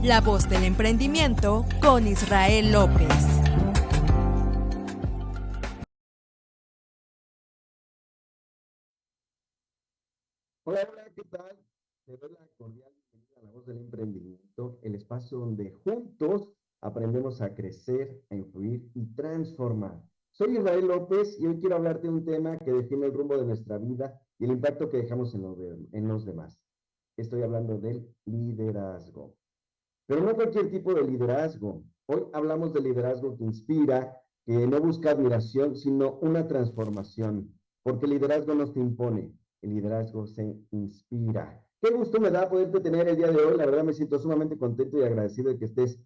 La voz del emprendimiento con Israel López. Hola, hola, ¿qué tal? Te doy la cordial bienvenida a La Voz del Emprendimiento, el espacio donde juntos aprendemos a crecer, a influir y transformar. Soy Israel López y hoy quiero hablarte de un tema que define el rumbo de nuestra vida y el impacto que dejamos en los demás. Estoy hablando del liderazgo. Pero no cualquier tipo de liderazgo. Hoy hablamos de liderazgo que inspira, que no busca admiración, sino una transformación. Porque el liderazgo no se impone, el liderazgo se inspira. Qué gusto me da poderte tener el día de hoy. La verdad me siento sumamente contento y agradecido de que estés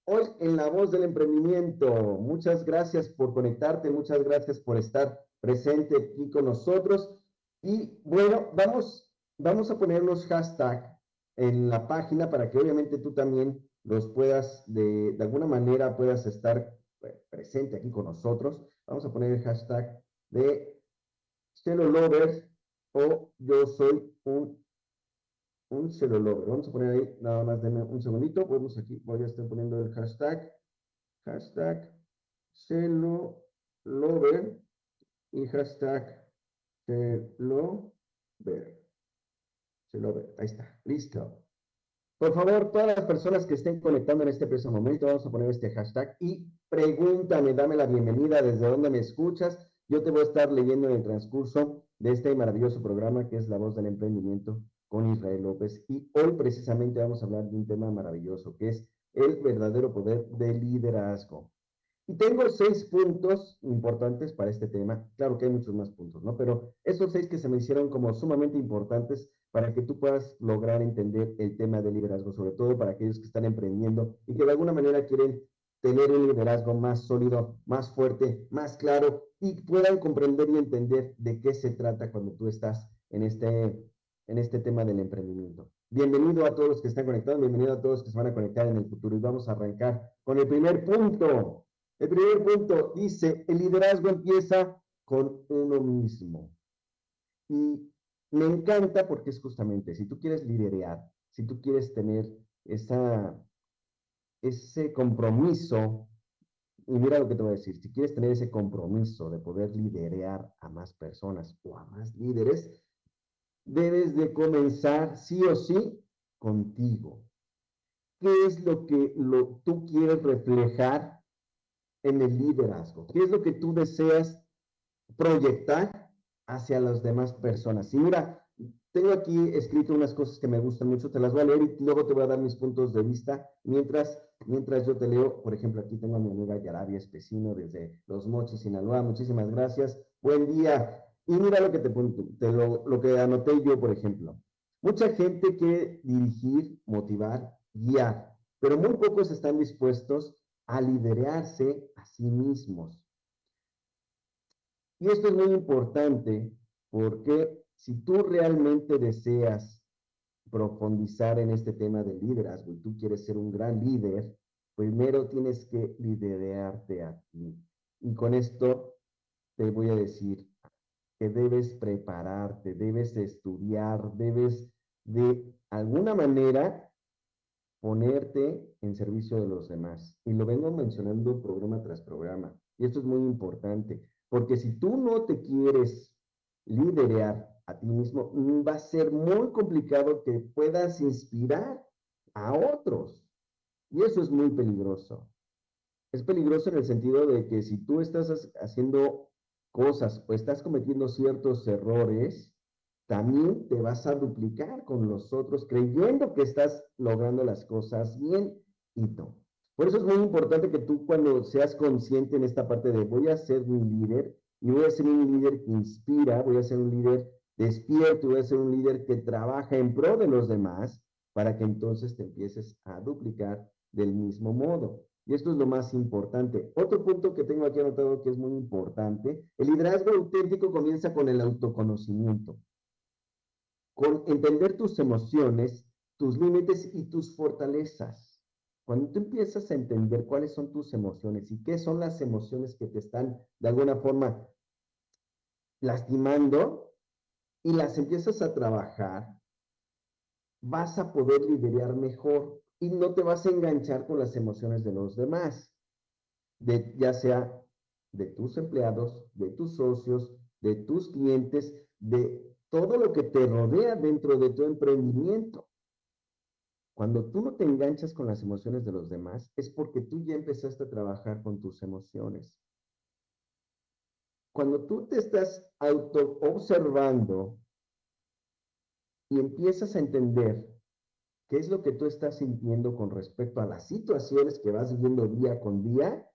hoy en La Voz del Emprendimiento. Muchas gracias por conectarte, muchas gracias por estar presente aquí con nosotros. Y bueno, vamos a poner los hashtags en la página para que obviamente tú también los puedas, de alguna manera puedas estar presente aquí con nosotros. Vamos a poner el hashtag de Celo Lovers o yo soy un Celo Lover. Vamos a poner ahí, nada más denme un segundito. Podemos aquí, voy a estar poniendo el hashtag Celo Lover y hashtag Celo Ver. Celo Ver. Ahí está, listo. Por favor, todas las personas que estén conectando en este preciso momento, vamos a poner este hashtag y pregúntame, dame la bienvenida desde donde me escuchas. Yo te voy a estar leyendo en el transcurso de este maravilloso programa que es La Voz del Emprendimiento con Israel López. Y hoy precisamente vamos a hablar de un tema maravilloso que es el verdadero poder del liderazgo. Y tengo 6 puntos importantes para este tema. Claro que hay muchos más puntos, ¿no? Pero esos 6 que se me hicieron como sumamente importantes para que tú puedas lograr entender el tema del liderazgo, sobre todo para aquellos que están emprendiendo y que de alguna manera quieren tener un liderazgo más sólido, más fuerte, más claro y puedan comprender y entender de qué se trata cuando tú estás en este tema del emprendimiento. Bienvenido a todos los que están conectados, bienvenido a todos los que se van a conectar en el futuro y vamos a arrancar con el primer punto. El primer punto dice, el liderazgo empieza con uno mismo. Y me encanta porque es justamente, si tú quieres liderear, si tú quieres tener ese compromiso, y mira lo que te voy a decir, si quieres tener ese compromiso de poder liderear a más personas o a más líderes, debes de comenzar sí o sí contigo. ¿Qué es lo que tú quieres reflejar en el liderazgo? ¿Qué es lo que tú deseas proyectar hacia las demás personas? Y mira, tengo aquí escrito unas cosas que me gustan mucho, te las voy a leer y luego te voy a dar mis puntos de vista. Mientras yo te leo, por ejemplo, aquí tengo a mi amiga Yarabia Espesino desde Los Mochis, Sinaloa. Muchísimas gracias. Buen día. Y mira lo que lo que anoté yo, por ejemplo. Mucha gente quiere dirigir, motivar, guiar, pero muy pocos están dispuestos a liderarse a sí mismos. Y esto es muy importante porque si tú realmente deseas profundizar en este tema del liderazgo y tú quieres ser un gran líder, primero tienes que liderarte a ti. Y con esto te voy a decir que debes prepararte, debes estudiar, debes de alguna manera ponerte en servicio de los demás. Y lo vengo mencionando programa tras programa. Y esto es muy importante, porque si tú no te quieres liderar a ti mismo, va a ser muy complicado que puedas inspirar a otros. Y eso es muy peligroso. Es peligroso en el sentido de que si tú estás haciendo cosas o estás cometiendo ciertos errores, también te vas a duplicar con los otros creyendo que estás logrando las cosas bien y no. Por eso es muy importante que tú cuando seas consciente en esta parte de voy a ser un líder y voy a ser un líder que inspira, voy a ser un líder despierto, voy a ser un líder que trabaja en pro de los demás para que entonces te empieces a duplicar del mismo modo. Y esto es lo más importante. Otro punto que tengo aquí anotado que es muy importante, el liderazgo auténtico comienza con el autoconocimiento, con entender tus emociones, tus límites y tus fortalezas. Cuando tú empiezas a entender cuáles son tus emociones y qué son las emociones que te están de alguna forma lastimando y las empiezas a trabajar, vas a poder liderar mejor. y no te vas a enganchar con las emociones de los demás, ya sea de tus empleados, de tus socios, de tus clientes, de todo lo que te rodea dentro de tu emprendimiento. Cuando tú no te enganchas con las emociones de los demás, es porque tú ya empezaste a trabajar con tus emociones. Cuando tú te estás auto observando y empiezas a entender qué es lo que tú estás sintiendo con respecto a las situaciones que vas viviendo día con día,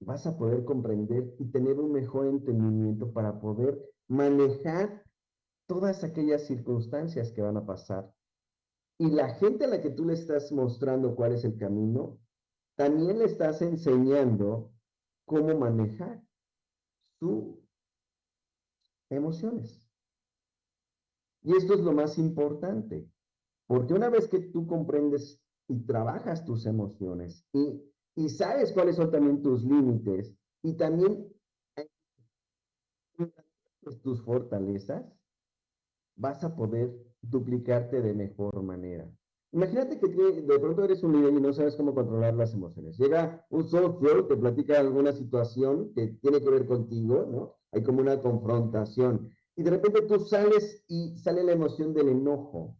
vas a poder comprender y tener un mejor entendimiento para poder manejar todas aquellas circunstancias que van a pasar. Y la gente a la que tú le estás mostrando cuál es el camino, también le estás enseñando cómo manejar sus emociones. Y esto es lo más importante, porque una vez que tú comprendes y trabajas tus emociones y sabes cuáles son también tus límites y también tus fortalezas, vas a poder duplicarte de mejor manera. Imagínate que de pronto eres un líder y no sabes cómo controlar las emociones. Llega un socio, te platica alguna situación que tiene que ver contigo, ¿no? Hay como una confrontación. Y de repente tú sales y sale la emoción del enojo,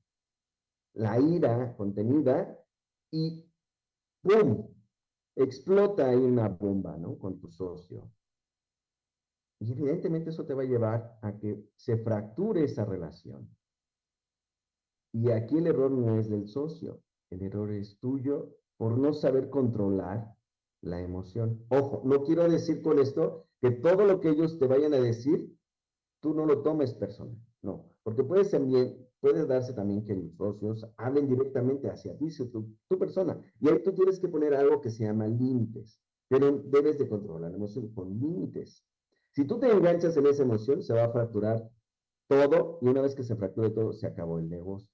la ira contenida y ¡pum! Explota ahí una bomba, ¿no? Con tu socio. Y evidentemente eso te va a llevar a que se fracture esa relación. Y aquí el error no es del socio, el error es tuyo por no saber controlar la emoción. Ojo, no quiero decir con esto que todo lo que ellos te vayan a decir, tú no lo tomes personal. No, porque puede darse también que los socios hablen directamente hacia ti, tu persona. Y ahí tú tienes que poner algo que se llama límites, pero debes de controlar la emoción con límites. Si tú te enganchas en esa emoción, se va a fracturar todo y una vez que se fracture todo, se acabó el negocio.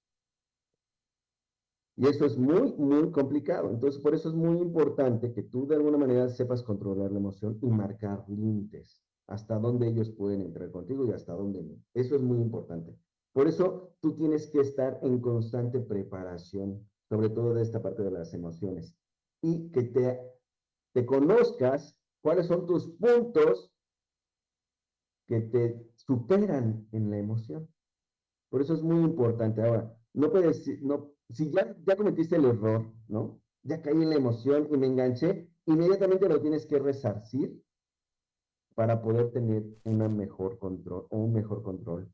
Y eso es muy, muy complicado. Entonces, por eso es muy importante que tú de alguna manera sepas controlar la emoción y marcar límites, hasta dónde ellos pueden entrar contigo y hasta dónde no. Eso es muy importante. Por eso tú tienes que estar en constante preparación, sobre todo de esta parte de las emociones, y que te conozcas cuáles son tus puntos que te superan en la emoción. Por eso es muy importante. Ahora, no puedes, no, si ya cometiste el error, ¿no? Ya caí en la emoción y me enganché, inmediatamente lo tienes que resarcir para poder tener una mejor control o un mejor control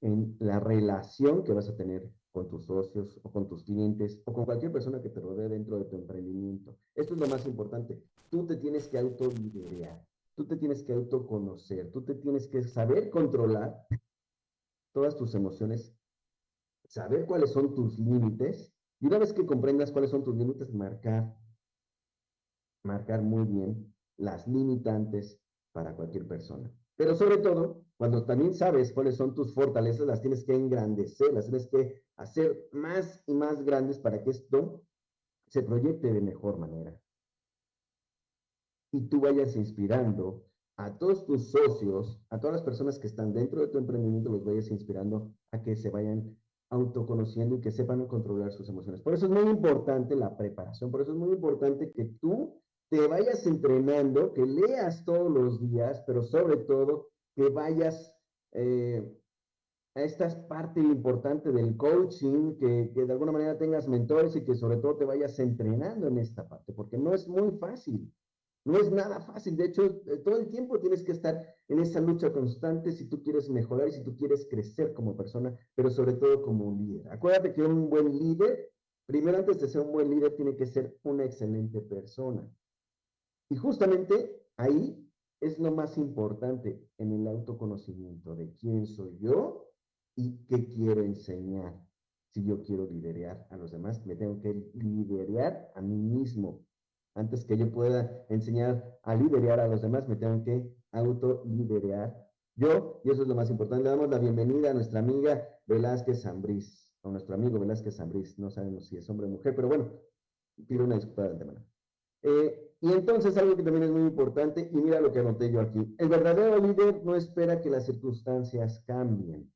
en la relación que vas a tener con tus socios o con tus clientes o con cualquier persona que te rodee dentro de tu emprendimiento. Esto es lo más importante. Tú te tienes que autoliderar, tú te tienes que autoconocer, tú te tienes que saber controlar todas tus emociones, saber cuáles son tus límites y una vez que comprendas cuáles son tus límites, marcar muy bien las limitantes para cualquier persona. Pero sobre todo, cuando también sabes cuáles son tus fortalezas, las tienes que engrandecer, las tienes que hacer más y más grandes para que esto se proyecte de mejor manera. Y tú vayas inspirando a todos tus socios, a todas las personas que están dentro de tu emprendimiento, los vayas inspirando a que se vayan autoconociendo y que sepan controlar sus emociones. Por eso es muy importante la preparación, por eso es muy importante que tú te vayas entrenando, que leas todos los días, pero sobre todo que vayas a esta parte importante del coaching, que de alguna manera tengas mentores y que sobre todo te vayas entrenando en esta parte, porque no es muy fácil. No es nada fácil, de hecho, todo el tiempo tienes que estar en esa lucha constante si tú quieres mejorar y si tú quieres crecer como persona, pero sobre todo como un líder. Acuérdate que un buen líder, primero antes de ser un buen líder, tiene que ser una excelente persona. Y justamente ahí es lo más importante en el autoconocimiento de quién soy yo y qué quiero enseñar. Si yo quiero liderar a los demás, me tengo que liderar a mí mismo. Antes que yo pueda enseñar a liderar a los demás, me tengo que autoliderar yo, y eso es lo más importante. Le damos la bienvenida a nuestra amiga Velázquez Zambriz, a nuestro amigo Velázquez Zambriz. No sabemos si es hombre o mujer, pero bueno, pido una disculpa de antemano. Y entonces algo que también es muy importante, y mira lo que anoté yo aquí, el verdadero líder no espera que las circunstancias cambien,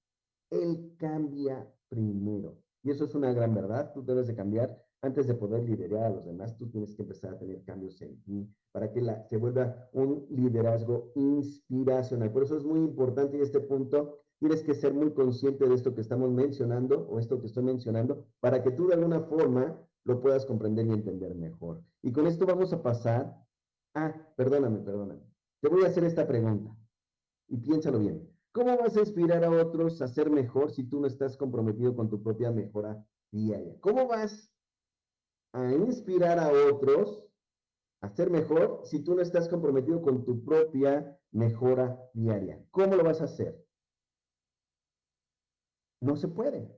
él cambia primero. Y eso es una gran verdad, tú debes de cambiar Antes de poder liderar a los demás, tú tienes que empezar a tener cambios en ti para que se vuelva un liderazgo inspiracional. Por eso es muy importante y este punto tienes que ser muy consciente de esto que estamos mencionando o esto que estoy mencionando para que tú de alguna forma lo puedas comprender y entender mejor. Y con esto vamos a pasar perdóname. Te voy a hacer esta pregunta y piénsalo bien. ¿Cómo vas a inspirar a otros a ser mejor si tú no estás comprometido con tu propia mejora diaria? ¿Cómo vas a inspirar a otros a ser mejor si tú no estás comprometido con tu propia mejora diaria? ¿Cómo lo vas a hacer? No se puede.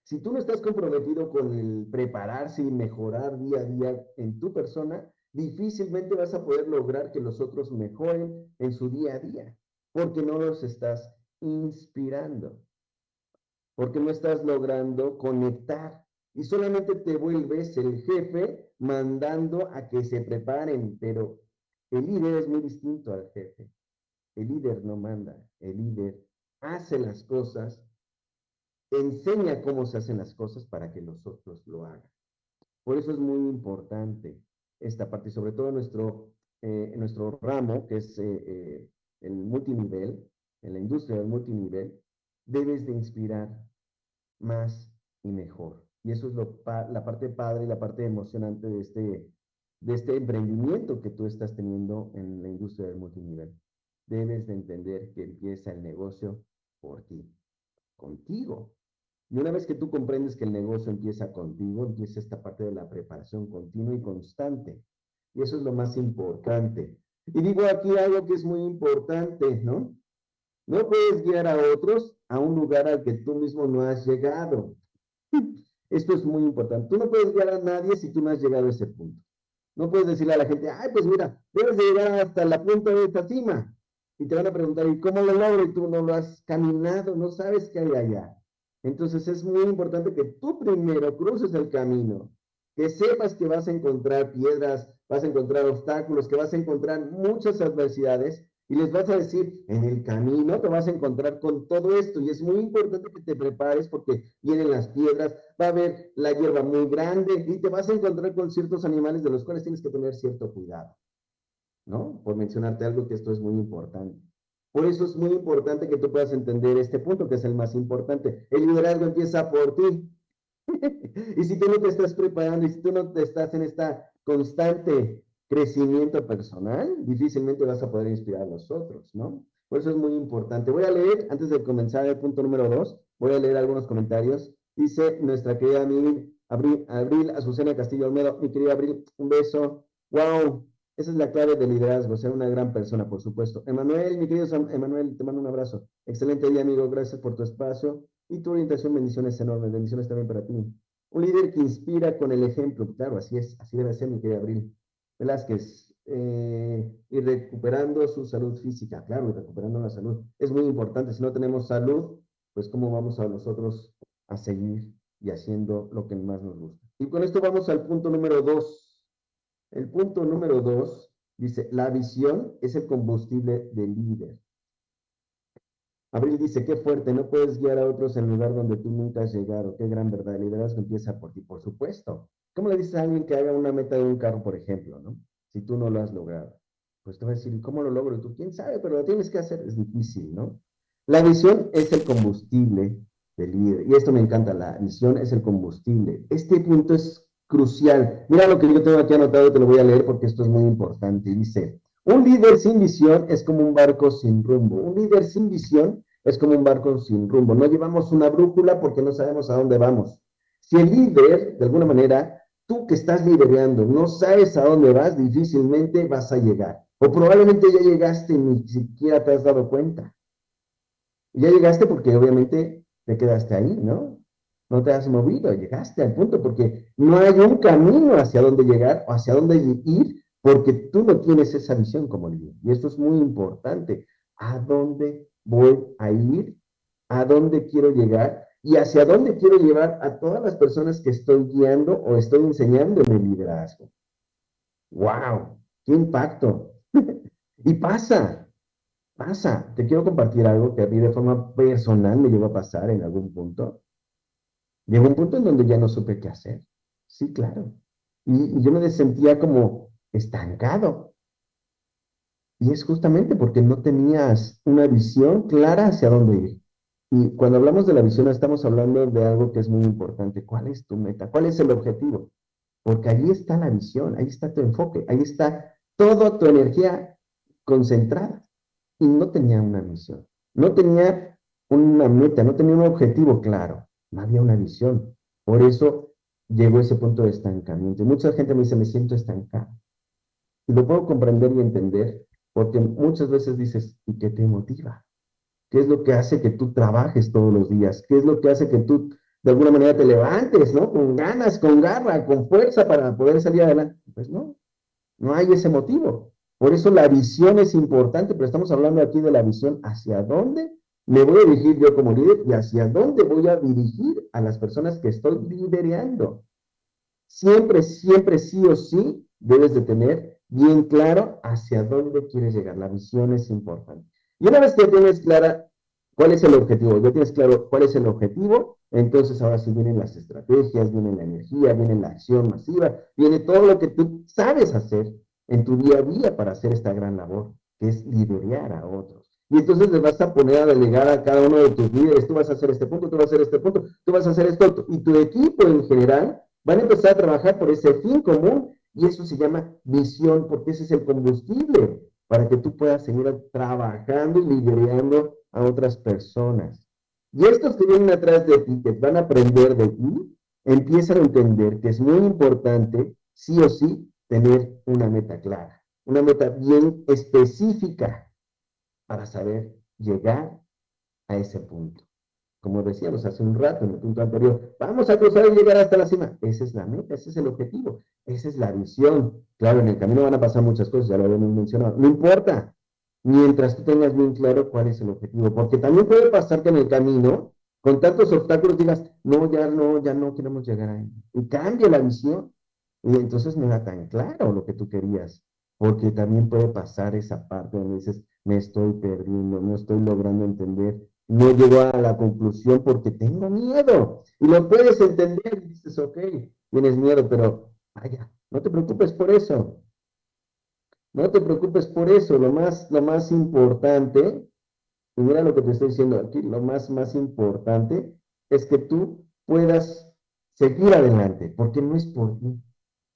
Si tú no estás comprometido con el prepararse y mejorar día a día en tu persona, difícilmente vas a poder lograr que los otros mejoren en su día a día, porque no los estás inspirando, porque no estás logrando conectar y solamente te vuelves el jefe mandando a que se preparen, pero el líder es muy distinto al jefe. El líder no manda, el líder hace las cosas, enseña cómo se hacen las cosas para que los otros lo hagan. Por eso es muy importante esta parte, y sobre todo en nuestro ramo, que es el multinivel, en la industria del multinivel, debes de inspirar más y mejor. Y eso es la parte padre y la parte emocionante de este emprendimiento que tú estás teniendo en la industria del multinivel. Debes de entender que empieza el negocio por ti, contigo. Y una vez que tú comprendes que el negocio empieza contigo, empieza esta parte de la preparación continua y constante. Y eso es lo más importante. Y digo aquí algo que es muy importante, ¿no? No puedes guiar a otros a un lugar al que tú mismo no has llegado. Esto es muy importante. Tú no puedes guiar a nadie si tú no has llegado a ese punto. No puedes decirle a la gente, ay, pues mira, debes de llegar hasta la punta de esta cima. Y te van a preguntar, ¿y cómo lo logro? Y tú no lo has caminado, no sabes qué hay allá. Entonces es muy importante que tú primero cruces el camino, que sepas que vas a encontrar piedras, vas a encontrar obstáculos, que vas a encontrar muchas adversidades y les vas a decir, en el camino te vas a encontrar con todo esto y es muy importante que te prepares porque vienen las piedras, va a haber la hierba muy grande y te vas a encontrar con ciertos animales de los cuales tienes que tener cierto cuidado, ¿no? Por mencionarte algo que esto es muy importante. Por eso es muy importante que tú puedas entender este punto, que es el más importante. El liderazgo empieza por ti. Y si tú no te estás preparando y si tú no te estás en esta constante crecimiento personal, difícilmente vas a poder inspirar a los otros, ¿no? Por eso es muy importante. Voy a leer, antes de comenzar el punto número 2, voy a leer algunos comentarios. Dice nuestra querida amiga Abril Azucena Castillo Olmedo, mi querida Abril, un beso. ¡Wow! Esa es la clave del liderazgo, ser una gran persona, por supuesto. Emanuel, mi querido Emanuel, te mando un abrazo. Excelente día, amigo. Gracias por tu espacio y tu orientación. Bendiciones enormes. Bendiciones también para ti. Un líder que inspira con el ejemplo. Claro, así es. Así debe ser, mi querida Abril Velázquez. Y recuperando su salud física. Claro, y recuperando la salud. Es muy importante. Si no tenemos salud, pues cómo vamos a nosotros a seguir y haciendo lo que más nos gusta. Y con esto vamos al punto número 2. El punto número 2 dice, la visión es el combustible del líder. Abril dice, qué fuerte, no puedes guiar a otros en el lugar donde tú nunca has llegado. Qué gran verdad, el liderazgo empieza por ti, por supuesto. ¿Cómo le dices a alguien que haga una meta de un carro, por ejemplo, ¿no? Si tú no lo has logrado. Pues te va a decir, ¿cómo lo logro? Tú, quién sabe, pero lo tienes que hacer. Es difícil, ¿no? La visión es el combustible del líder. Y esto me encanta, la visión es el combustible. Este punto es crucial. Mira lo que yo tengo aquí anotado, te lo voy a leer porque esto es muy importante. Dice, un líder sin visión es como un barco sin rumbo. Un líder sin visión es como un barco sin rumbo. No llevamos una brújula porque no sabemos a dónde vamos. Si el líder, de alguna manera, tú que estás liderando, no sabes a dónde vas, difícilmente vas a llegar. O probablemente ya llegaste y ni siquiera te has dado cuenta. Ya llegaste porque obviamente te quedaste ahí, ¿no? No te has movido, llegaste al punto porque no hay un camino hacia dónde llegar o hacia dónde ir porque tú no tienes esa visión como líder. Y esto es muy importante. ¿A dónde voy a ir? ¿A dónde quiero llegar? Y hacia dónde quiero llevar a todas las personas que estoy guiando o estoy enseñando en el liderazgo. ¡Wow! ¡Qué impacto! Y pasa. Te quiero compartir algo que a mí de forma personal me llegó a pasar en algún punto. Llegó un punto en donde ya no supe qué hacer. Sí, claro. Y yo me sentía como estancado. Y es justamente porque no tenías una visión clara hacia dónde ir. Y cuando hablamos de la visión, estamos hablando de algo que es muy importante. ¿Cuál es tu meta? ¿Cuál es el objetivo? Porque ahí está la visión, ahí está tu enfoque, ahí está toda tu energía concentrada. Y no tenía una misión, no tenía una meta, no tenía un objetivo claro, no había una visión. Por eso llegó ese punto de estancamiento. Y mucha gente me dice, me siento estancado. Y lo puedo comprender y entender, porque muchas veces dices, ¿y qué te motiva? ¿Qué es lo que hace que tú trabajes todos los días? ¿Qué es lo que hace que tú de alguna manera te levantes, ¿no? Con ganas, con garra, con fuerza para poder salir adelante. Pues no, no hay ese motivo. Por eso la visión es importante, pero estamos hablando aquí de la visión hacia dónde me voy a dirigir yo como líder y hacia dónde voy a dirigir a las personas que estoy liderando. Siempre, siempre, sí o sí, debes de tener bien claro hacia dónde quieres llegar. La visión es importante. Y una vez que tienes clara cuál es el objetivo, ya tienes claro cuál es el objetivo, entonces ahora sí vienen las estrategias, viene la energía, viene la acción masiva, viene todo lo que tú sabes hacer en tu día a día para hacer esta gran labor, que es liderar a otros. Y entonces les vas a poner a delegar a cada uno de tus líderes, tú vas a hacer este punto, tú vas a hacer este punto, tú vas a hacer esto, y tu equipo en general van a empezar a trabajar por ese fin común y eso se llama visión, porque ese es el combustible para que tú puedas seguir trabajando y liderando a otras personas. Y estos que vienen atrás de ti, que van a aprender de ti, empiezan a entender que es muy importante, sí o sí, tener una meta clara, una meta bien específica para saber llegar a ese punto. Como decíamos hace un rato en el punto anterior, vamos a cruzar y llegar hasta la cima. Esa es la meta, ese es el objetivo, esa es la visión. Claro, en el camino van a pasar muchas cosas, ya lo habíamos mencionado. No importa, mientras tú tengas bien claro cuál es el objetivo, porque también puede pasar que en el camino, con tantos obstáculos, digas, no, ya no queremos llegar ahí. Y cambia la visión, y entonces no era tan claro lo que tú querías, porque también puede pasar esa parte donde dices, me estoy perdiendo, no estoy logrando entender, no llego a la conclusión porque tengo miedo. Y lo puedes entender y dices, ok, tienes miedo, pero vaya, no te preocupes por eso. No te preocupes por eso. Lo más importante, y mira lo que te estoy diciendo aquí, más importante es que tú puedas seguir adelante, porque no es por ti.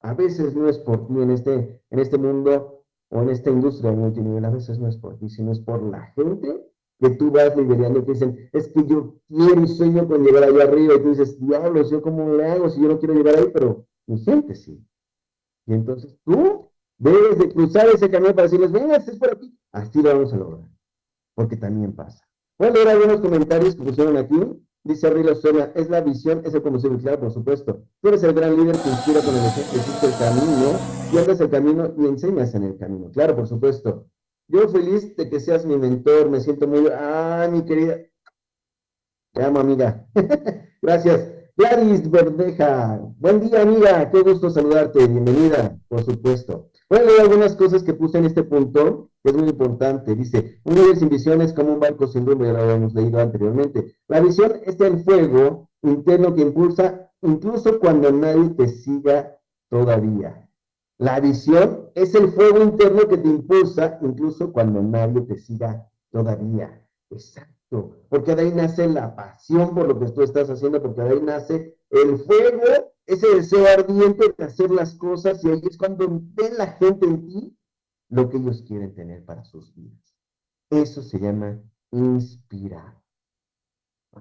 A veces no es por ti en este mundo o en esta industria multinivel, a veces no es por ti, sino es por la gente que tú vas liderando, que dicen, es que yo quiero y sueño con llegar allá arriba, y tú dices, diablos, ¿yo cómo le hago si yo no quiero llegar ahí? Pero mi gente sí. Y entonces tú debes de cruzar ese camino para decirles, venga, es por aquí. Así lo vamos a lograr, porque también pasa. Voy a leer algunos comentarios que pusieron aquí. Dice Arriba Suena, es la visión, es el combustible, claro, por supuesto. Tú eres el gran líder que inspira con el ejemplo, existe el camino, y andas el camino y enseñas en el camino. Claro, por supuesto. Yo feliz de que seas mi mentor, me siento muy... Ah, mi querida, te amo, amiga. Gracias. Gladys Verdeja. Buen día, amiga. Qué gusto saludarte. Bienvenida, por supuesto. Voy a leer algunas cosas que puse en este punto, que es muy importante. Dice, un líder sin visión es como un barco sin rumbo, ya lo habíamos leído anteriormente. La visión es el fuego interno que impulsa incluso cuando nadie te siga todavía. La visión es el fuego interno que te impulsa incluso cuando nadie te siga todavía. Exacto, porque de ahí nace la pasión por lo que tú estás haciendo, porque de ahí nace el fuego, ese deseo ardiente de hacer las cosas, y ahí es cuando ve la gente en ti lo que ellos quieren tener para sus vidas. Eso se llama inspirar.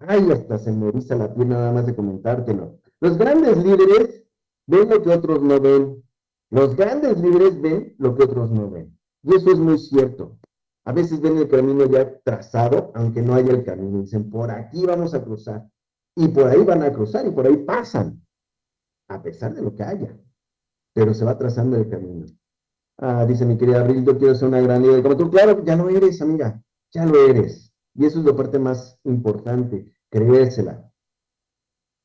Ay, hasta se me eriza la piel nada más de comentártelo. Los grandes líderes ven lo que otros no ven. Los grandes líderes ven lo que otros no ven. Y eso es muy cierto. A veces ven el camino ya trazado, aunque no haya el camino. Dicen, por aquí vamos a cruzar. Y por ahí van a cruzar y por ahí pasan, a pesar de lo que haya. Pero se va trazando el camino. Ah, dice mi querida Abril, yo quiero ser una gran líder como tú. Claro, ya lo eres, amiga. Ya lo eres. Y eso es la parte más importante, creérsela.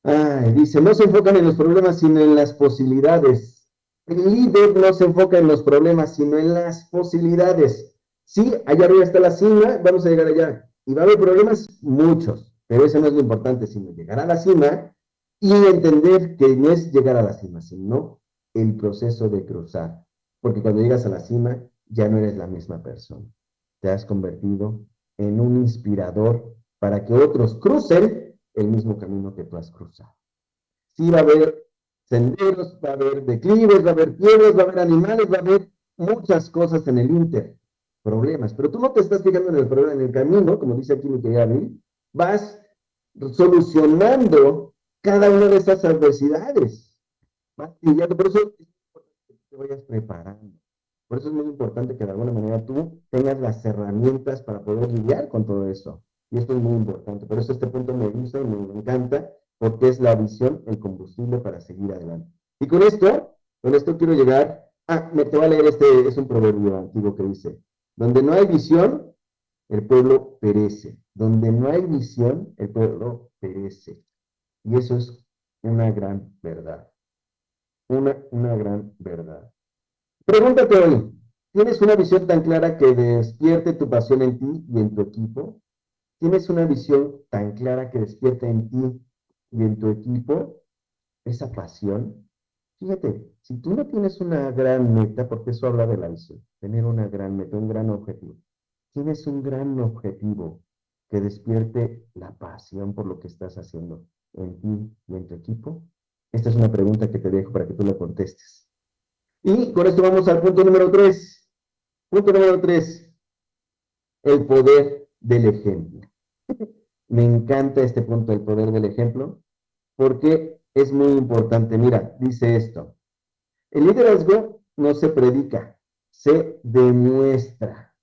Ay, dice, no se enfocan en los problemas, sino en las posibilidades. El líder no se enfoca en los problemas, sino en las posibilidades. Sí, allá arriba está la cima, vamos a llegar allá. Y va a haber problemas, muchos, pero eso no es lo importante, sino llegar a la cima Y entender que no es llegar a la cima, sino el proceso de cruzar. Porque cuando llegas a la cima, ya no eres la misma persona. Te has convertido en un inspirador para que otros crucen el mismo camino que tú has cruzado. Sí va a haber senderos, va a haber declives, va a haber piedras, va a haber animales, va a haber muchas cosas en el inter, problemas. Pero tú no te estás fijando en el problema, en el camino, como dice aquí mi querida Bill, vas solucionando cada una de esas adversidades. Vas lidiando, por eso es importante que te vayas preparando. Por eso es muy importante que de alguna manera tú tengas las herramientas para poder lidiar con todo eso. Y esto es muy importante. Por eso este punto me gusta y me encanta, porque es la visión, el combustible para seguir adelante. Y con esto quiero llegar. Te voy a leer es un proverbio antiguo que dice: donde no hay visión, el pueblo perece. Donde no hay visión, el pueblo perece. Y eso es una gran verdad. Una gran verdad. Pregúntate hoy, ¿tienes una visión tan clara que despierte tu pasión en ti y en tu equipo? ¿Tienes una visión tan clara que despierte en ti y en tu equipo esa pasión? Fíjate, si tú no tienes una gran meta, porque eso habla de la visión, tener una gran meta, un gran objetivo. Tienes un gran objetivo que despierte la pasión por lo que estás haciendo en ti y en tu equipo. Esta es una pregunta que te dejo para que tú la contestes. Y con esto vamos al punto número 3. Punto número 3, el poder del ejemplo. Me encanta este punto, el poder del ejemplo, porque es muy importante. Mira, dice esto: el liderazgo no se predica, se demuestra.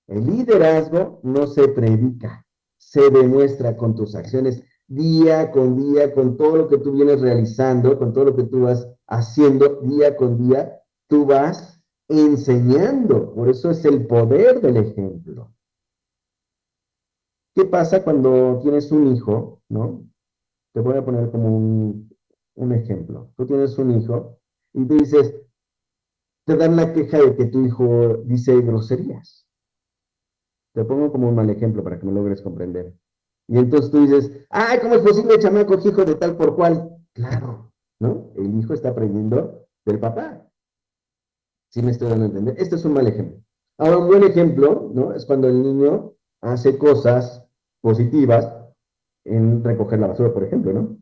El liderazgo no se predica, se demuestra con tus acciones día, con todo lo que tú vienes realizando, con todo lo que tú vas haciendo día con día, tú vas enseñando. Por eso es el poder del ejemplo. ¿Qué pasa cuando tienes un hijo, no? Te voy a poner como un ejemplo. Tú tienes un hijo y tú dices, te dan la queja de que tu hijo dice groserías. Te pongo como un mal ejemplo para que me logres comprender. Y entonces tú dices, ay, ¿cómo es posible, chamaco, hijo de tal por cual? Claro, ¿no? El hijo está aprendiendo del papá. ¿Sí me estoy dando a entender? Este es un mal ejemplo. Ahora, un buen ejemplo, ¿no? Es cuando el niño hace cosas positivas en recoger la basura, por ejemplo, ¿no?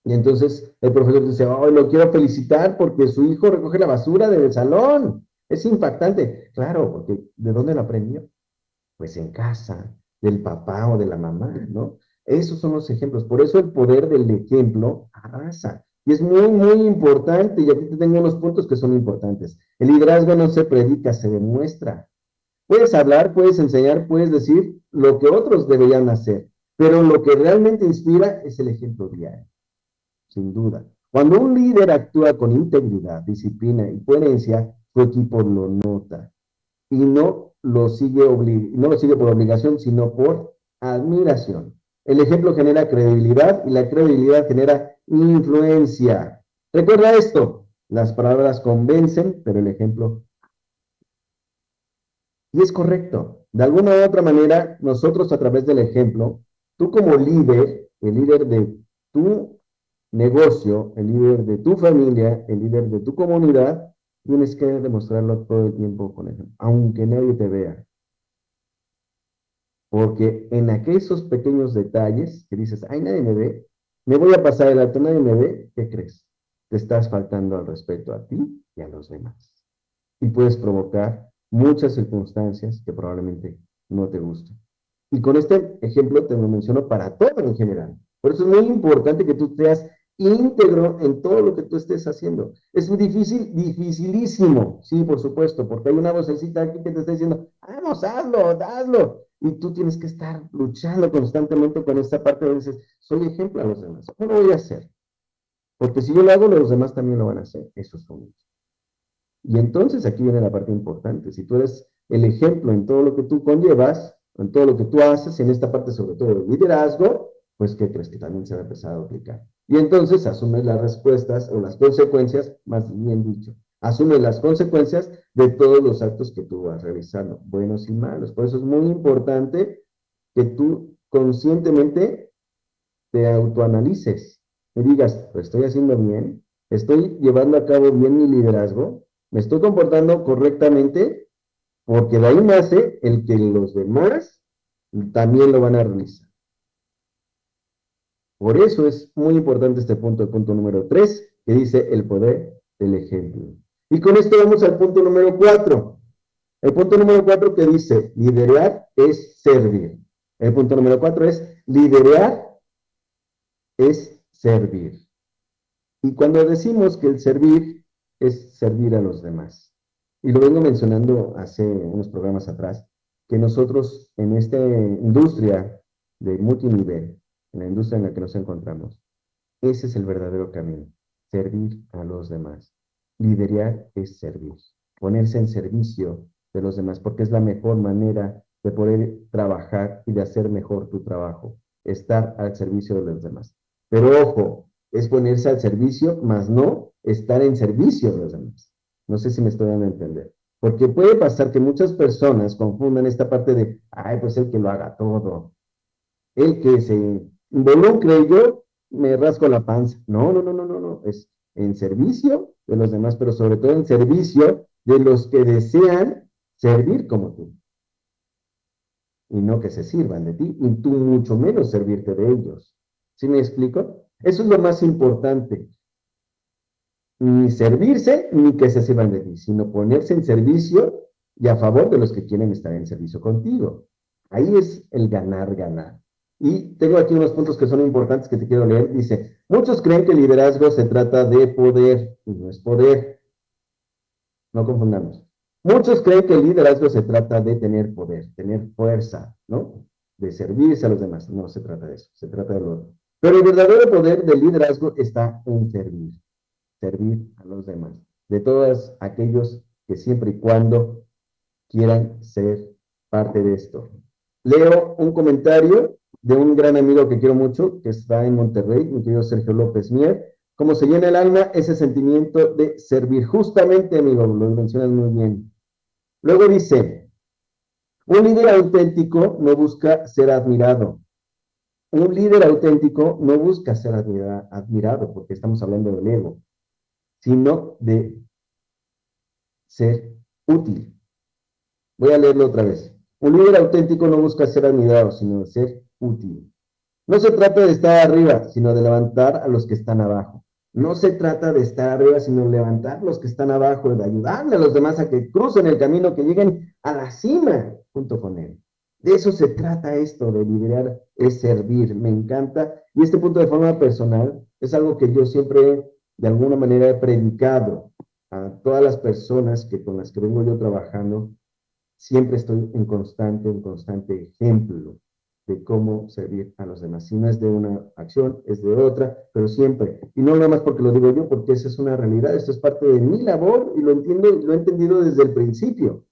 Y entonces el profesor dice, oh, lo quiero felicitar porque su hijo recoge la basura del salón. Es impactante. Claro, porque ¿de dónde lo aprendió? Pues en casa, del papá o de la mamá, ¿no? Esos son los ejemplos. Por eso el poder del ejemplo arrasa. Y es muy, muy importante. Y aquí te tengo unos puntos que son importantes. El liderazgo no se predica, se demuestra. Puedes hablar, puedes enseñar, puedes decir lo que otros deberían hacer. Pero lo que realmente inspira es el ejemplo diario, sin duda. Cuando un líder actúa con integridad, disciplina y coherencia, su equipo lo nota y no lo sigue por obligación, sino por admiración. El ejemplo genera credibilidad y la credibilidad genera influencia. Recuerda esto, las palabras convencen, pero el ejemplo... Y es correcto. De alguna u otra manera, nosotros a través del ejemplo, tú como líder, el líder de tu negocio, el líder de tu familia, el líder de tu comunidad, tienes que demostrarlo todo el tiempo con ejemplo, aunque nadie te vea. Porque en aquellos pequeños detalles que dices, ay, nadie me ve, me voy a pasar el alto, nadie me ve, ¿qué crees? Te estás faltando al respeto a ti y a los demás. Y puedes provocar muchas circunstancias que probablemente no te gusten. Y con este ejemplo te lo menciono para todo en general. Por eso es muy importante que tú seas íntegro en todo lo que tú estés haciendo. Es muy difícil, dificilísimo, sí, por supuesto, porque hay una vocecita aquí que te está diciendo, vamos, hazlo, hazlo. Y tú tienes que estar luchando constantemente con esta parte donde dices, soy ejemplo a los demás. ¿Cómo lo voy a hacer? Porque si yo lo hago, los demás también lo van a hacer. Eso es único. Y entonces aquí viene la parte importante. Si tú eres el ejemplo en todo lo que tú conllevas, en todo lo que tú haces, en esta parte sobre todo del liderazgo, pues ¿qué crees? Que también se va a empezar a aplicar. Y entonces asumes las respuestas o las consecuencias, más bien dicho, asumes las consecuencias de todos los actos que tú vas realizando, buenos y malos. Por eso es muy importante que tú conscientemente te autoanalices y digas, lo estoy haciendo bien, estoy llevando a cabo bien mi liderazgo, me estoy comportando correctamente, porque de ahí nace el que los demás también lo van a realizar. Por eso es muy importante este punto, el punto número 3, que dice el poder del ejemplo. Y con esto vamos al punto número 4. El punto número 4 que dice, liderar es servir. El punto número 4 es, liderar es servir. Y cuando decimos que el servir es servir a los demás, y lo vengo mencionando hace unos programas atrás, que nosotros en esta industria de multinivel, en la industria en la que nos encontramos, ese es el verdadero camino, servir a los demás. Liderar es servir, ponerse en servicio de los demás, porque es la mejor manera de poder trabajar y de hacer mejor tu trabajo, estar al servicio de los demás. Pero ojo, es ponerse al servicio, más no estar en servicio de los demás. No sé si me estoy dando a entender. Porque puede pasar que muchas personas confundan esta parte de, ay, pues el que lo haga todo, el que se involucre, yo me rasco la panza. No, no, no, no, no, no. Es en servicio de los demás, pero sobre todo en servicio de los que desean servir como tú. Y no que se sirvan de ti, y tú mucho menos servirte de ellos. ¿Sí me explico? Eso es lo más importante. Ni servirse, ni que se sirvan de ti, sino ponerse en servicio y a favor de los que quieren estar en servicio contigo. Ahí es el ganar, ganar. Y tengo aquí unos puntos que son importantes que te quiero leer. Dice, muchos creen que el liderazgo se trata de poder, y no es poder. No confundamos. Muchos creen que el liderazgo se trata de tener poder, tener fuerza, ¿no? De servirse a los demás. No se trata de eso, se trata de lo otro. Pero el verdadero poder del liderazgo está en servir a los demás, de todos aquellos que siempre y cuando quieran ser parte de esto. Leo un comentario de un gran amigo que quiero mucho, que está en Monterrey, mi querido Sergio López Mier. Cómo se llena el alma ese sentimiento de servir. Justamente, amigo, lo mencionas muy bien. Luego dice, un líder auténtico no busca ser admirado. Un líder auténtico no busca ser admirado, porque estamos hablando del ego, sino de ser útil. Voy a leerlo otra vez. Un líder auténtico no busca ser admirado, sino de ser útil. No se trata de estar arriba, sino de levantar a los que están abajo. No se trata de estar arriba, sino de levantar a los que están abajo, de ayudarle a los demás a que crucen el camino, que lleguen a la cima junto con él. De eso se trata esto, de liderar, es servir. Me encanta. Y este punto de forma personal es algo que yo siempre, de alguna manera, he predicado a todas las personas con las que vengo yo trabajando. Siempre estoy en constante ejemplo de cómo servir a los demás. Si no es de una acción, es de otra, pero siempre. Y no nada más porque lo digo yo, porque esa es una realidad, esto es parte de mi labor y lo entiendo, lo he entendido desde el principio.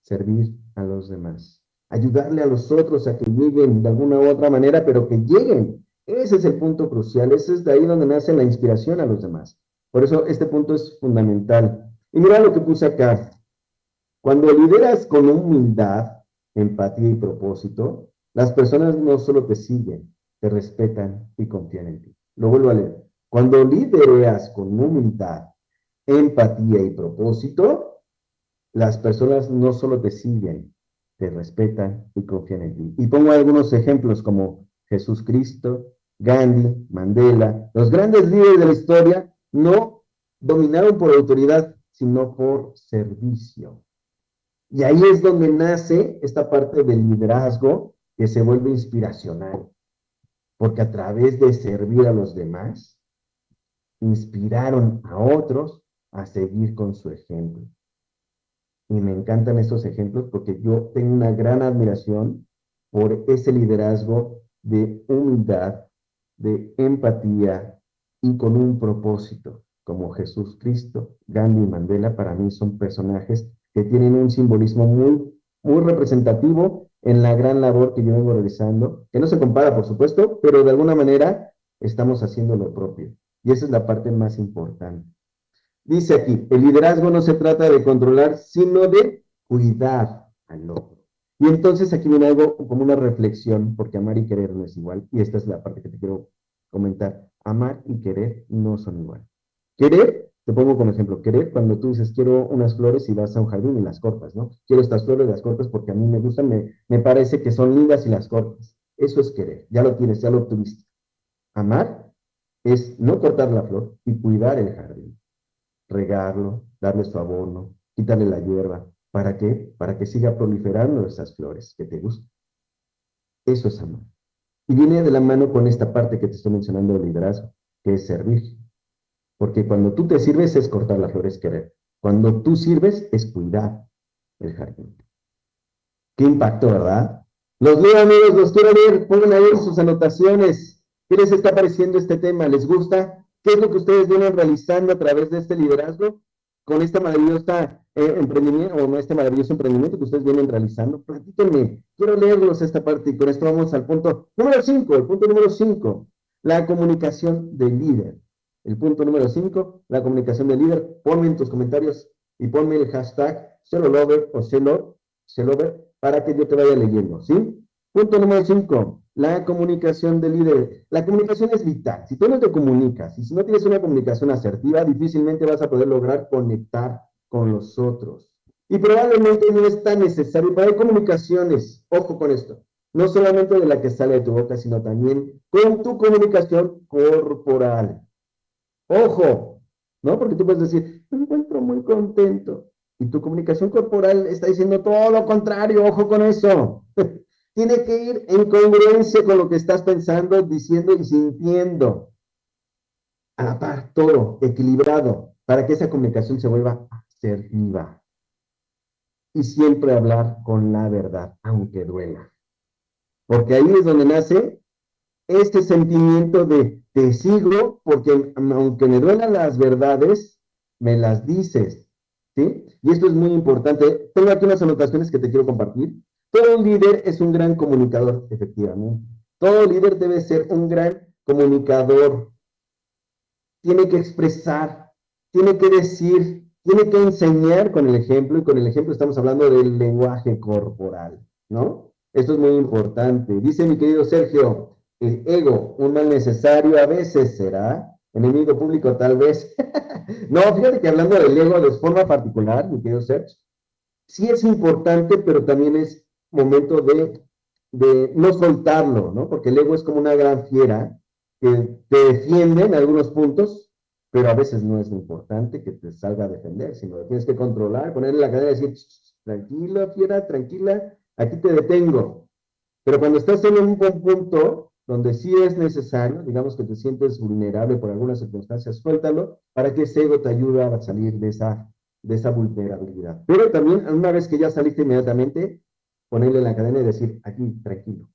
Servir a los demás. Ayudarle a los otros a que lleguen de alguna u otra manera, pero que lleguen. Ese es el punto crucial, ese es de ahí donde nace la inspiración a los demás. Por eso este punto es fundamental. Y mira lo que puse acá. Cuando lideras con humildad, empatía y propósito, las personas no solo te siguen, te respetan y confían en ti. Lo vuelvo a leer. Cuando lideras con humildad, empatía y propósito, las personas no solo te siguen, te respetan y confían en ti. Y pongo algunos ejemplos como Jesús Cristo, Gandhi, Mandela. Los grandes líderes de la historia no dominaron por autoridad, sino por servicio. Y ahí es donde nace esta parte del liderazgo que se vuelve inspiracional, porque a través de servir a los demás, inspiraron a otros a seguir con su ejemplo. Y me encantan estos ejemplos porque yo tengo una gran admiración por ese liderazgo de humildad, de empatía y con un propósito, como Jesús Cristo, Gandhi y Mandela. Para mí son personajes que tienen un simbolismo muy representativo en la gran labor que yo vengo realizando, que no se compara, por supuesto, pero de alguna manera estamos haciendo lo propio. Y esa es la parte más importante. Dice aquí, el liderazgo no se trata de controlar, sino de cuidar al otro. Y entonces aquí viene algo como una reflexión, porque amar y querer no es igual, y esta es la parte que te quiero comentar. Amar y querer no son igual. Querer, te pongo como ejemplo, querer cuando tú dices quiero unas flores y vas a un jardín y las cortas, ¿no? Quiero estas flores y las cortas porque a mí me gustan, me parece que son lindas y las cortas. Eso es querer, ya lo tienes, ya lo obtuviste. Amar es no cortar la flor y cuidar el jardín, regarlo, darle su abono, quitarle la hierba. ¿Para qué? Para que siga proliferando esas flores que te gustan. Eso es amor. Y viene de la mano con esta parte que te estoy mencionando del liderazgo, que es servir. Porque cuando tú te sirves es cortar las flores, querer. Cuando tú sirves es cuidar el jardín. Qué impacto, ¿verdad? Los leo, amigos, los quiero ver. Pongan ahí sus anotaciones. ¿Qué les está pareciendo este tema? ¿Les gusta? ¿Qué es lo que ustedes vienen realizando a través de este liderazgo? Con esta maravillosa emprendimiento, o no este maravilloso emprendimiento que ustedes vienen realizando. Platíquenme. Quiero leerlos esta parte y con esto vamos al punto número 5. El punto número 5. La comunicación del líder. El punto número 5. La comunicación del líder. Ponme en tus comentarios y ponme el hashtag Celover o Celover para que yo te vaya leyendo, ¿sí? Punto número 5, la comunicación del líder. La comunicación es vital. Si tú no te comunicas y si no tienes una comunicación asertiva, difícilmente vas a poder lograr conectar con los otros. Y probablemente no es tan necesario, pero hay comunicaciones, ojo con esto, no solamente de la que sale de tu boca, sino también con tu comunicación corporal. Ojo, ¿no? Porque tú puedes decir, me encuentro muy contento. Y tu comunicación corporal está diciendo todo lo contrario, ojo con eso. Tiene que ir en congruencia con lo que estás pensando, diciendo y sintiendo. A la par, todo equilibrado, para que esa comunicación se vuelva asertiva. Y siempre hablar con la verdad, aunque duela. Porque ahí es donde nace este sentimiento de te sigo porque aunque me duelan las verdades, me las dices, ¿sí? Y esto es muy importante. Tengo aquí unas anotaciones que te quiero compartir. Todo líder es un gran comunicador, efectivamente. Todo líder debe ser un gran comunicador. Tiene que expresar, tiene que decir, tiene que enseñar con el ejemplo, y con el ejemplo estamos hablando del lenguaje corporal, ¿no? Esto es muy importante. Dice mi querido Sergio, el ego, un mal necesario a veces será, enemigo público tal vez. No, fíjate que hablando del ego de forma particular, mi querido Sergio, sí es importante, pero también es momento de no soltarlo, ¿no? Porque el ego es como una gran fiera que te defiende en algunos puntos, pero a veces no es importante que te salga a defender, sino que tienes que controlar, ponerle la cadena y decir, tranquila, fiera, tranquila, aquí te detengo. Pero cuando estás en un buen punto donde sí es necesario, digamos que te sientes vulnerable por algunas circunstancias, suéltalo para que ese ego te ayude a salir de esa vulnerabilidad. Pero también, una vez que ya saliste inmediatamente, ponerle la cadena y decir, aquí, tranquilo.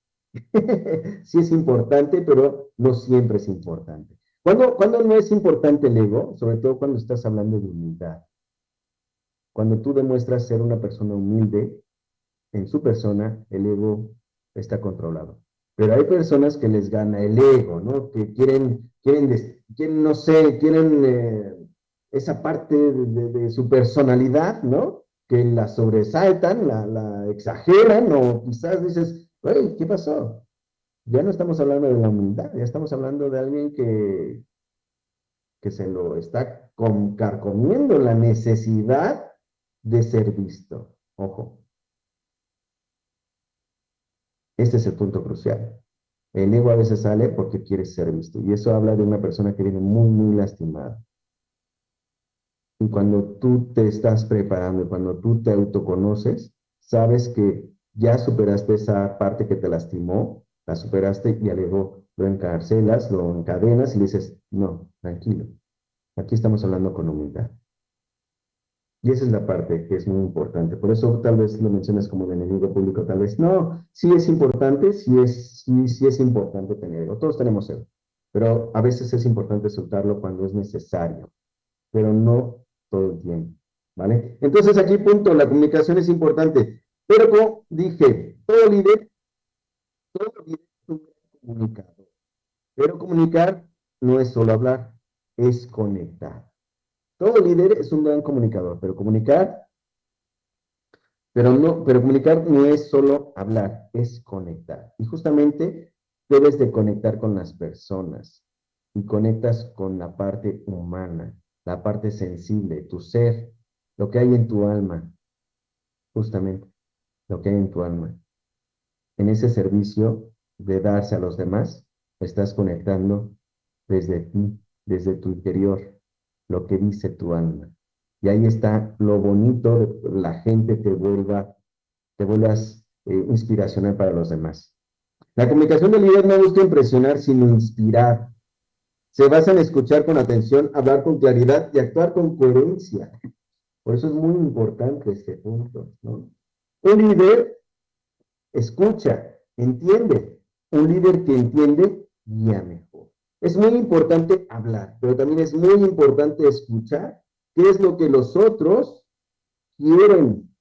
Sí es importante, pero no siempre es importante. ¿Cuándo no es importante el ego? Sobre todo cuando estás hablando de humildad. Cuando tú demuestras ser una persona humilde, en su persona, el ego está controlado. Pero hay personas que les gana el ego, ¿no? Que quieren no sé, quieren esa parte de su personalidad, ¿no? Que la sobresaltan, la exageran, o quizás dices, hey, ¿qué pasó? Ya no estamos hablando de la humildad, ya estamos hablando de alguien que se lo está carcomiendo la necesidad de ser visto. Ojo. Este es el punto crucial. El ego a veces sale porque quiere ser visto. Y eso habla de una persona que viene muy, muy lastimada. Y cuando tú te estás preparando, cuando tú te autoconoces, sabes que ya superaste esa parte que te lastimó, la superaste y al ego lo encarcelas, lo encadenas y le dices, no, tranquilo. Aquí estamos hablando con humildad. Y esa es la parte que es muy importante. Por eso tal vez lo mencionas como de enemigo público, tal vez no. Sí es importante, sí es importante tener ego. Todos tenemos ego. Pero a veces es importante soltarlo cuando es necesario, pero no todo el tiempo. ¿Vale? Entonces aquí punto, la comunicación es importante. Pero como dije, todo líder es un comunicador. Pero comunicar no es solo hablar, es conectar. Todo líder es un gran comunicador, pero comunicar no es solo hablar, es conectar. Y justamente debes de conectar con las personas. y conectas con la parte humana, la parte sensible, tu ser, lo que hay en tu alma, justamente, lo que hay en tu alma. En ese servicio de darse a los demás, estás conectando desde ti, desde tu interior, lo que dice tu alma. Y ahí está lo bonito de la gente te vuelvas inspiracional para los demás. La comunicación del líder no busca impresionar, sino inspirar. Se basa en escuchar con atención, hablar con claridad y actuar con coherencia. Por eso es muy importante este punto, ¿no? Un líder escucha, entiende. Un líder que entiende, guía mejor. Es muy importante hablar, pero también es muy importante escuchar qué es lo que los otros quieren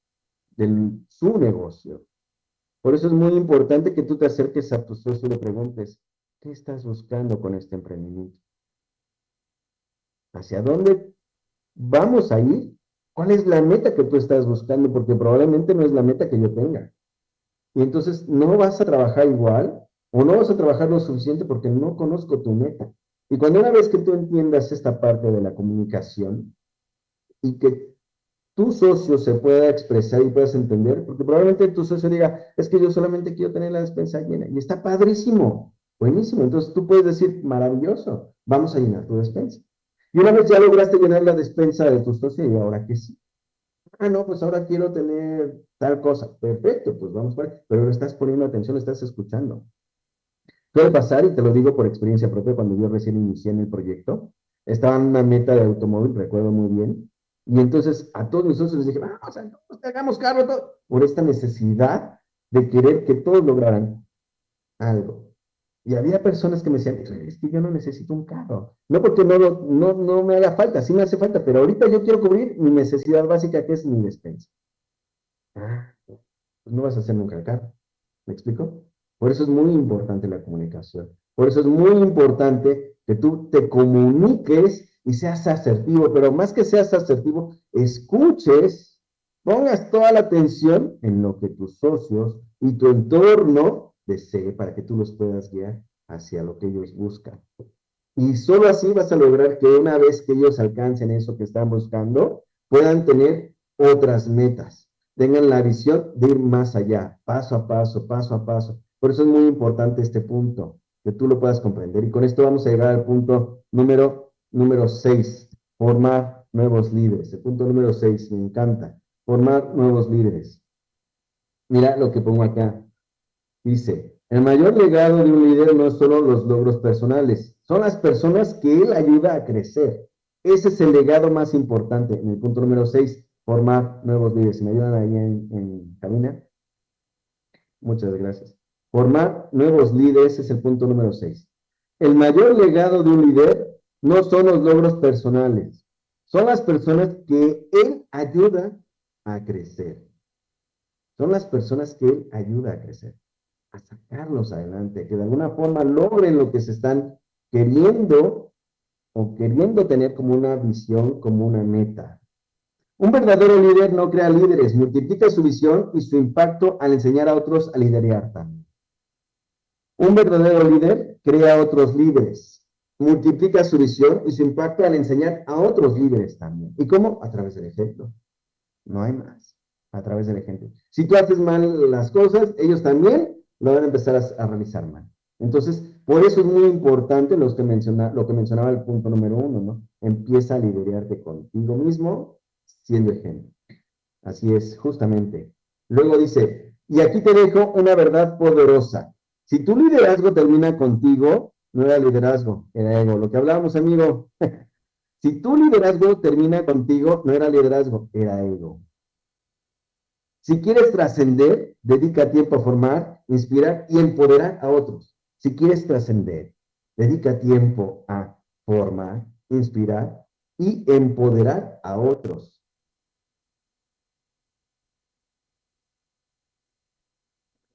de su negocio. Por eso es muy importante que tú te acerques a tu socio y le preguntes, ¿qué estás buscando con este emprendimiento? ¿Hacia dónde vamos a ir? ¿Cuál es la meta que tú estás buscando? Porque probablemente no es la meta que yo tenga. Y entonces no vas a trabajar igual o no vas a trabajar lo suficiente porque no conozco tu meta. Y cuando una vez que tú entiendas esta parte de la comunicación y que tu socio se pueda expresar y puedas entender, porque probablemente tu socio diga, es que yo solamente quiero tener la despensa llena. Y está padrísimo, buenísimo. Entonces tú puedes decir, maravilloso, vamos a llenar tu despensa. Y una vez ya lograste llenar la despensa de tu socio, ¿y ahora qué sí? Ah, no, pues ahora quiero tener tal cosa. Perfecto, pues vamos por ahí. Pero le estás poniendo atención, le estás escuchando. Puede pasar, y te lo digo por experiencia propia, cuando yo recién inicié en el proyecto, estaba en una meta de automóvil, recuerdo muy bien, y entonces a todos mis socios les dije, vamos, no, hagamos carro, todo, por esta necesidad de querer que todos lograran algo. Y había personas que me decían, es que yo no necesito un carro. No porque no me haga falta, sí me hace falta, pero ahorita yo quiero cubrir mi necesidad básica, que es mi despensa. Ah, pues no vas a hacer nunca el carro. ¿Me explico? Por eso es muy importante la comunicación. Por eso es muy importante que tú te comuniques y seas asertivo, pero más que seas asertivo, escuches, pongas toda la atención en lo que tus socios y tu entorno desee para que tú los puedas guiar hacia lo que ellos buscan. Y solo así vas a lograr que una vez que ellos alcancen eso que están buscando, puedan tener otras metas, tengan la visión de ir más allá, paso a paso, paso a paso. Por eso es muy importante este punto, que tú lo puedas comprender. Y con esto vamos a llegar al punto número 6, formar nuevos líderes. El punto número 6, me encanta, formar nuevos líderes. Mira lo que pongo acá. Dice, el mayor legado de un líder no es solo los logros personales, son las personas que él ayuda a crecer. Ese es el legado más importante. En el punto número 6, formar nuevos líderes. Si me ayudan ahí en cabina, muchas gracias. Formar nuevos líderes es el punto número 6. El mayor legado de un líder no son los logros personales, son las personas que él ayuda a crecer. Son las personas que él ayuda a crecer, a sacarlos adelante, que de alguna forma logren lo que se están queriendo o queriendo tener como una visión, como una meta. Un verdadero líder no crea líderes, multiplica su visión y su impacto al enseñar a otros a liderar también. Un verdadero líder crea otros líderes, multiplica su visión y su impacto al enseñar a otros líderes también. ¿Y cómo? A través del ejemplo. No hay más. A través del ejemplo. Si tú haces mal las cosas, ellos también lo van a empezar a realizar mal. Entonces, por eso es muy importante lo que mencionaba el punto número 1, ¿no? Empieza a liderarte contigo mismo siendo ejemplo. Así es, justamente. Luego dice, y aquí te dejo una verdad poderosa. Si tu liderazgo termina contigo, no era liderazgo, era ego. Lo que hablábamos, amigo. Si tu liderazgo termina contigo, no era liderazgo, era ego. Si quieres trascender, dedica tiempo a formar, inspirar y empoderar a otros. Si quieres trascender, dedica tiempo a formar, inspirar y empoderar a otros.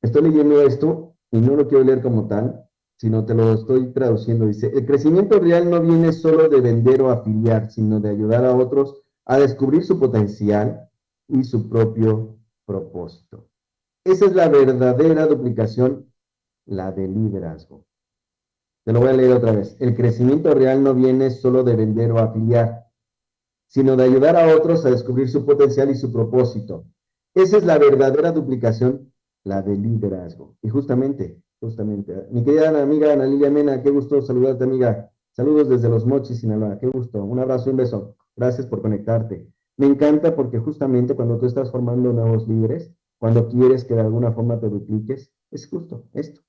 Estoy leyendo esto y no lo quiero leer como tal, sino te lo estoy traduciendo. Dice, el crecimiento real no viene solo de vender o afiliar, sino de ayudar a otros a descubrir su potencial y su propio propósito. Esa es la verdadera duplicación, la del liderazgo. Te lo voy a leer otra vez. El crecimiento real no viene solo de vender o afiliar, sino de ayudar a otros a descubrir su potencial y su propósito. Esa es la verdadera duplicación, la del liderazgo. Y justamente, mi querida amiga Ana Lilia Mena, qué gusto saludarte, amiga. Saludos desde Los Mochis, Sinaloa, qué gusto. Un abrazo y un beso. Gracias por conectarte. Me encanta porque justamente cuando tú estás formando nuevos líderes, cuando quieres que de alguna forma te dupliques, es justo esto.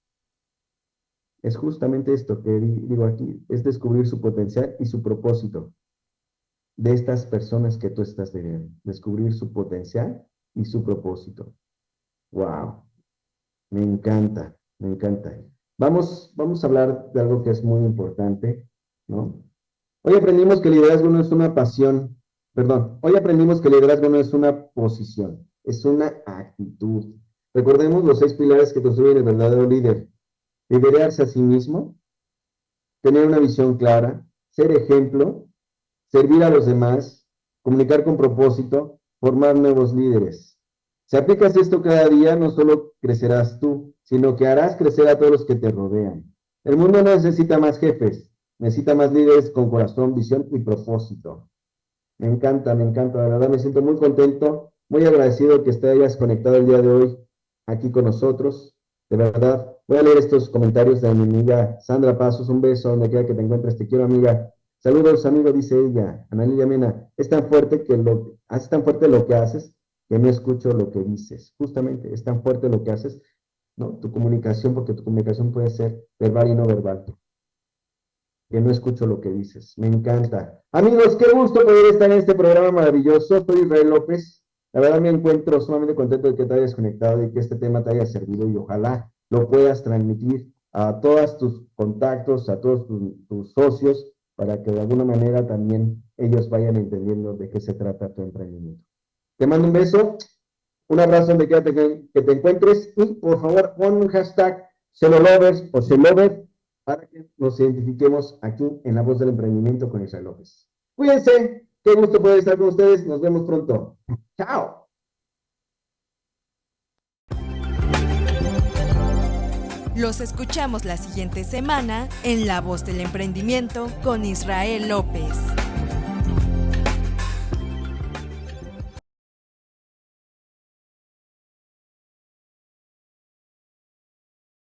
Es justamente esto que digo aquí, es descubrir su potencial y su propósito de estas personas que tú estás liderando. Descubrir su potencial y su propósito. Wow, me encanta, me encanta. Vamos a hablar de algo que es muy importante, ¿no? Hoy aprendimos que el liderazgo no es una pasión, perdón, hoy aprendimos que el liderazgo no es una posición, es una actitud. Recordemos los 6 pilares que construyen el verdadero líder. Liderarse a sí mismo, tener una visión clara, ser ejemplo, servir a los demás, comunicar con propósito, formar nuevos líderes. Si aplicas esto cada día, no solo crecerás tú, sino que harás crecer a todos los que te rodean. El mundo no necesita más jefes, necesita más líderes con corazón, visión y propósito. Me encanta, de verdad me siento muy contento, muy agradecido que te hayas conectado el día de hoy aquí con nosotros. De verdad, voy a leer estos comentarios de mi amiga Sandra Pasos. Un beso donde quiera que te encuentres. Te quiero, amiga. Saludos, amigo, dice ella. Ana Lilia Mena, es tan fuerte lo que haces que no escucho lo que dices. Justamente, es tan fuerte lo que haces, ¿no? Tu comunicación, porque tu comunicación puede ser verbal y no verbal, que no escucho lo que dices. Me encanta. Amigos, qué gusto poder estar en este programa maravilloso. Soy Israel López. La verdad me encuentro sumamente contento de que te hayas conectado y que este tema te haya servido y ojalá lo puedas transmitir a todos tus contactos, a todos tus socios, para que de alguna manera también ellos vayan entendiendo de qué se trata tu emprendimiento. Te mando un beso, un abrazo donde quiera que te encuentres y por favor pon un hashtag Celolovers o Celover para que nos identifiquemos aquí en La Voz del Emprendimiento con Israel López. Cuídense, qué gusto poder estar con ustedes, nos vemos pronto. Chao. Los escuchamos la siguiente semana en La Voz del Emprendimiento con Israel López.